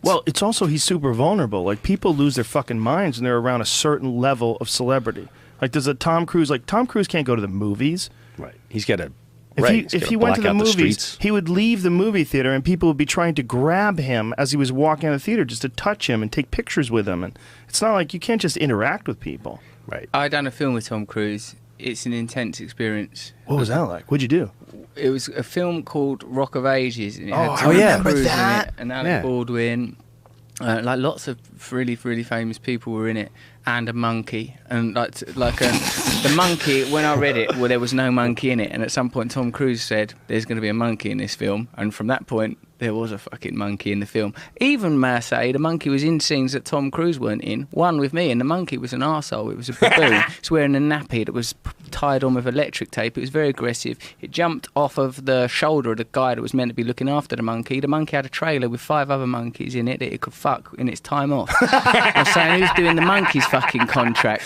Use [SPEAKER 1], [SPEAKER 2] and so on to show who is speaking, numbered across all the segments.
[SPEAKER 1] Well, it's also he's super vulnerable. Like, people lose their fucking minds when they're around a certain level of celebrity. Like, there's a Tom Cruise. Like, Tom Cruise can't go to the movies.
[SPEAKER 2] Right. He's got a...
[SPEAKER 1] If he went to the movies, he would leave the movie theater and people would be trying to grab him as he was walking out of the theater just to touch him and take pictures with him. And it's not like you can't just interact with people.
[SPEAKER 2] Right.
[SPEAKER 3] I done a film with Tom Cruise. It's an intense experience.
[SPEAKER 1] What was that like? What'd you do?
[SPEAKER 3] It was a film called Rock of Ages. And it had
[SPEAKER 1] I
[SPEAKER 3] Tom
[SPEAKER 1] remember
[SPEAKER 3] Cruise
[SPEAKER 1] that.
[SPEAKER 3] in it, and Alec Baldwin. Like lots of really famous people were in it, and a monkey, and the monkey. When I read it, well, there was no monkey in it, and at some point Tom Cruise said, "There's going to be a monkey in this film," and from that point there was a fucking monkey in the film. Even, may I say, the monkey was in scenes that Tom Cruise weren't in. One with me, and the monkey was an arsehole. It was a baboon. It's wearing a nappy that was tied on with electric tape. It was very aggressive. It jumped off of the shoulder of the guy that was meant to be looking after the monkey. The monkey had a trailer with 5 other monkeys in it that it could fuck in its time off. I was saying, who's doing the monkey's fucking contract?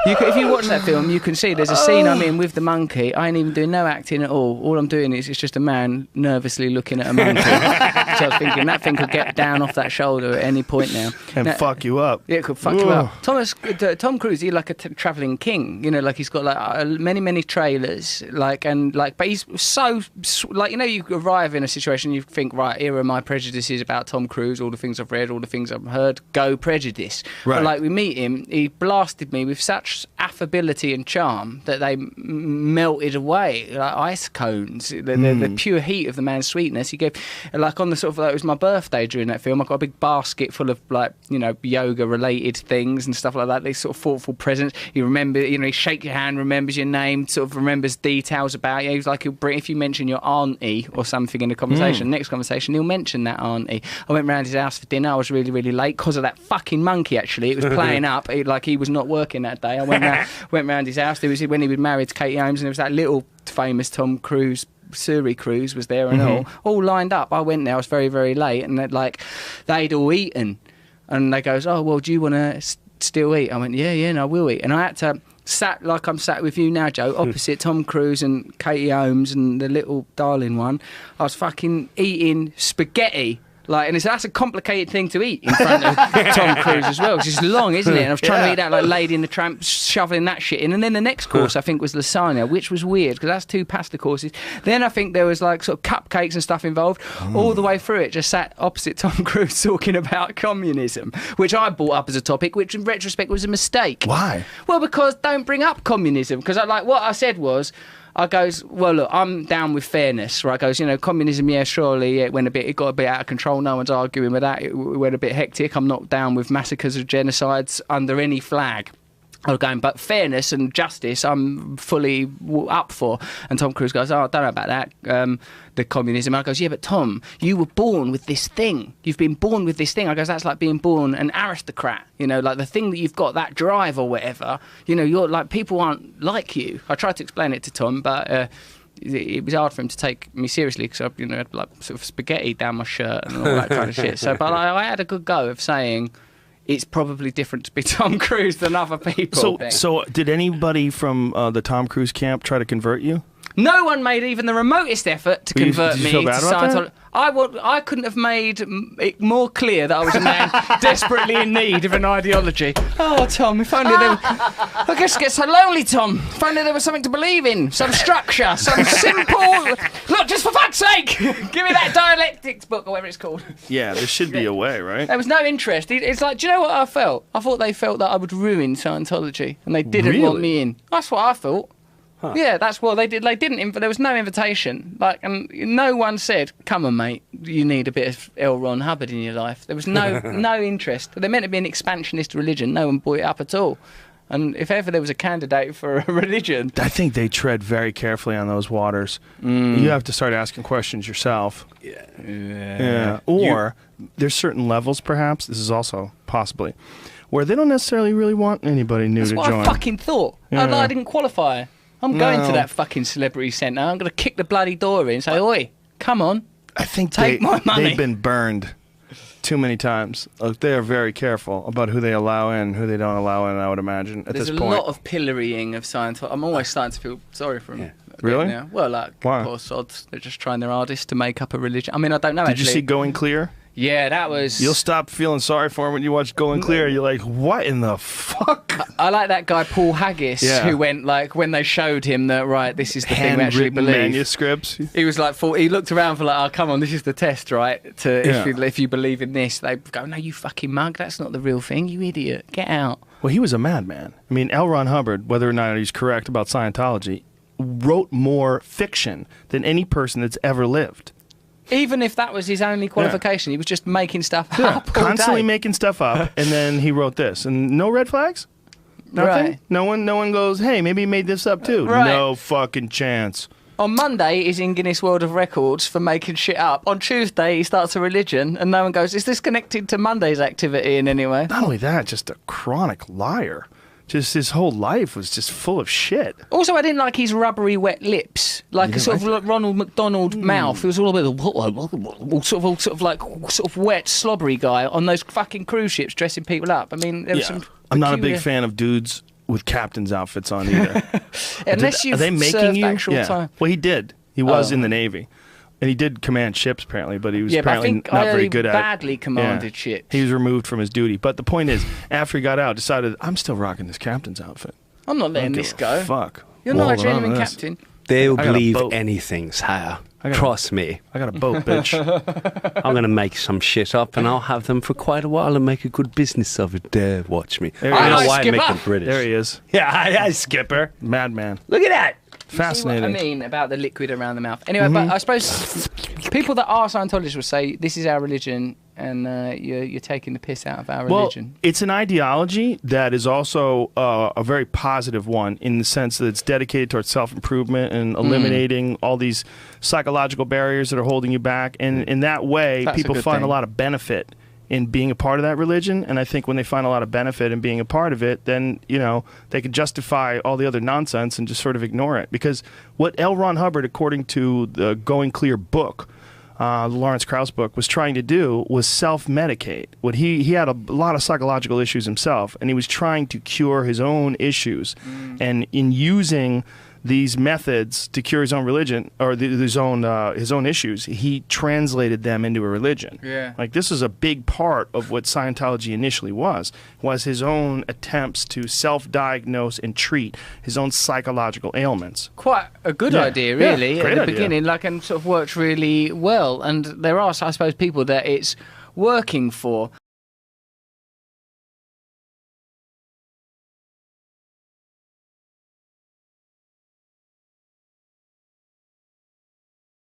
[SPEAKER 3] If you watch that film, you can see there's a scene I'm in with the monkey. I ain't even doing no acting at all. All I'm doing is it's just a man nervously looking at a monkey. So I was thinking that thing could get down off that shoulder at any point now.
[SPEAKER 1] And fuck you up.
[SPEAKER 3] Yeah, it could fuck you up. Tom Cruise, he's like a travelling king. You know, like he's got like many trailers. But he's so, like, you know, you arrive in a situation, you think, right, here are my prejudices about Tom Cruise, all the things I've read, all the things I've heard, go prejudice.
[SPEAKER 1] Right.
[SPEAKER 3] But like, we meet him, he blasted me with such affability and charm that they melted away like ice cones. The pure heat of the man's sweetness. He gave, like, on the sort of, like, it was my birthday during that film. I got a big basket full of, like, you know, yoga related things and stuff like that. These sort of thoughtful presents. He remember, you know, he shake your hand, remembers your name, sort of remembers details about you. He's like, he'll bring, if you mention your auntie or something in the conversation, next conversation he'll mention that auntie. I went round his house for dinner. I was really late because of that fucking monkey. Actually, it was playing up. Like, he was not working that day. I went round his house. There was when he was married to Katie Holmes, and there was that little famous Tom Cruise, Surrey Cruise was there and all lined up. I went there. I was very late, and they'd all eaten, and they goes, "Oh, well, do you want to still eat?" I went, "Yeah, no, I will eat." And I had to sat like I'm sat with you now, Joe, opposite Tom Cruise and Katie Holmes and the little darling one. I was fucking eating spaghetti. Like, and that's a complicated thing to eat in front of Tom Cruise as well. 'Cause it's long, isn't it? And I was trying to eat that like Lady in the Tramp, shoveling that shit in. And then the next course, I think, was lasagna, which was weird because that's 2 pasta courses. Then I think there was like sort of cupcakes and stuff involved. All the way through it, just sat opposite Tom Cruise talking about communism, which I brought up as a topic, which in retrospect was a mistake.
[SPEAKER 1] Why?
[SPEAKER 3] Well, because don't bring up communism. Because what I said was, I goes, well, look, I'm down with fairness, right? I goes, you know, communism, yeah, surely it got a bit out of control. No one's arguing with that. It went a bit hectic. I'm not down with massacres or genocides under any flag. I was going, but fairness and justice, I'm fully up for. And Tom Cruise goes, oh, I don't know about that, the communism. I goes, yeah, but Tom, you were born with this thing. You've been born with this thing. I goes, that's like being born an aristocrat. You know, like the thing that you've got, that drive or whatever. You know, you're like, people aren't like you. I tried to explain it to Tom, but it was hard for him to take me seriously because I, you know, had like sort of spaghetti down my shirt and all that kind of shit. So, but I had a good go of saying, it's probably different to be Tom Cruise than other people.
[SPEAKER 1] So did anybody from the Tom Cruise camp try to convert you?
[SPEAKER 3] No one made even the remotest effort to convert me to Scientology. I couldn't have made it more clear that I was a man desperately in need of an ideology. Oh, Tom, if only there were... I guess it gets so lonely, Tom. If only there was something to believe in, some structure, some simple... Look, just for fuck's sake, give me that dialectics book or whatever it's called.
[SPEAKER 1] Yeah, there should be a way, right?
[SPEAKER 3] There was no interest. It's like, do you know what I felt? I thought they felt that I would ruin Scientology, and they didn't want me in. That's what I thought. Huh. Yeah, that's what they did. They didn't. There was no invitation. Like, and no one said, "Come on, mate, you need a bit of L. Ron Hubbard in your life." There was no interest. They're meant to be an expansionist religion. No one brought it up at all. And if ever there was a candidate for a religion,
[SPEAKER 1] I think they tread very carefully on those waters. You have to start asking questions yourself. Yeah. Or there's certain levels, perhaps. This is also possibly where they don't necessarily really want anybody new to join.
[SPEAKER 3] That's what I fucking thought.
[SPEAKER 1] Yeah.
[SPEAKER 3] I didn't qualify. I'm going to that fucking celebrity centre. I'm going to kick the bloody door in and say, oi, come on.
[SPEAKER 1] I think
[SPEAKER 3] take my money.
[SPEAKER 1] They've been burned too many times. They are very careful about who they allow in, who they don't allow in, I would imagine, at this point.
[SPEAKER 3] There's a lot of pillorying of Scientology. I'm always starting to feel sorry for them. Yeah.
[SPEAKER 1] Really?
[SPEAKER 3] Now. Well, like, poor sods. They're just trying their hardest to make up a religion. I mean, I don't know,
[SPEAKER 1] Did you see Going Clear?
[SPEAKER 3] Yeah, that was...
[SPEAKER 1] You'll stop feeling sorry for him when you watch Going Clear. You're like, what in the fuck?
[SPEAKER 3] I like that guy, Paul Haggis, who went, like, when they showed him that, right, this is the thing we actually believe.
[SPEAKER 1] Manuscripts.
[SPEAKER 3] He was like, he looked around for like, oh, come on, this is the test, right? If you believe in this, they go, no, you fucking mug, that's not the real thing, you idiot, get out.
[SPEAKER 1] Well, he was a madman. I mean, L. Ron Hubbard, whether or not he's correct about Scientology, wrote more fiction than any person that's ever lived.
[SPEAKER 3] Even if that was his only qualification, he was just making stuff up all
[SPEAKER 1] constantly
[SPEAKER 3] day.
[SPEAKER 1] making stuff up, and then he wrote this. And no red flags? Nothing?
[SPEAKER 3] Right.
[SPEAKER 1] No one goes, hey, maybe he made this up too.
[SPEAKER 3] Right.
[SPEAKER 1] No fucking chance.
[SPEAKER 3] On Monday, he's in Guinness World of Records for making shit up. On Tuesday, he starts a religion, and no one goes, is this connected to Monday's activity in any way?
[SPEAKER 1] Not only that, just a chronic liar. Just his whole life was just full of shit.
[SPEAKER 3] Also, I didn't like his rubbery wet lips, like a sort of like Ronald McDonald mouth. It was all a bit of sort of wet, slobbery guy on those fucking cruise ships dressing people up. I mean, there was some
[SPEAKER 1] I'm not a big fan of dudes with captain's outfits on either.
[SPEAKER 3] Unless you've served actual time.
[SPEAKER 1] Well, he did. He was in the Navy. And he did command ships, apparently, but he was apparently not very good at it.
[SPEAKER 3] Badly commanded ships.
[SPEAKER 1] He was removed from his duty. But the point is, after he got out, decided, I'm still rocking this captain's outfit.
[SPEAKER 3] I'm not letting this go.
[SPEAKER 1] Fuck.
[SPEAKER 3] You're not a genuine captain.
[SPEAKER 2] They'll believe anything, sire. Trust me.
[SPEAKER 1] I got a boat, bitch.
[SPEAKER 2] I'm going to make some shit up, and I'll have them for quite a while and make a good business of it. Dare watch me.
[SPEAKER 1] There
[SPEAKER 2] I
[SPEAKER 1] he
[SPEAKER 2] know
[SPEAKER 1] is.
[SPEAKER 2] why I make
[SPEAKER 3] Skipper.
[SPEAKER 2] them British.
[SPEAKER 1] There he is.
[SPEAKER 2] Yeah, hi, Skipper.
[SPEAKER 1] Madman.
[SPEAKER 2] Look at that.
[SPEAKER 1] Fascinating.
[SPEAKER 3] See what I mean about the liquid around the mouth. Anyway, but I suppose people that are Scientologists will say this is our religion, and you're taking the piss out of our religion.
[SPEAKER 1] Well, it's an ideology that is also a very positive one in the sense that it's dedicated towards self-improvement and eliminating all these psychological barriers that are holding you back. And in that way, people find a lot of benefit in being a part of that religion. And I think when they find a lot of benefit in being a part of it, then, you know, they can justify all the other nonsense and just sort of ignore it. Because what L. Ron Hubbard, according to the Going Clear book, the Lawrence Krauss book, was trying to do was self-medicate. What he had a lot of psychological issues himself, and he was trying to cure his own issues. And in using these methods to cure his own religion or his own issues, he translated them into a religion.
[SPEAKER 3] Yeah.
[SPEAKER 1] Like, this is a big part of what Scientology initially was his own attempts to self-diagnose and treat his own psychological ailments.
[SPEAKER 3] Quite a good idea, really,
[SPEAKER 1] great
[SPEAKER 3] at the
[SPEAKER 1] idea.
[SPEAKER 3] beginning, like, and sort of worked really well. And there are, I suppose, people that it's working for.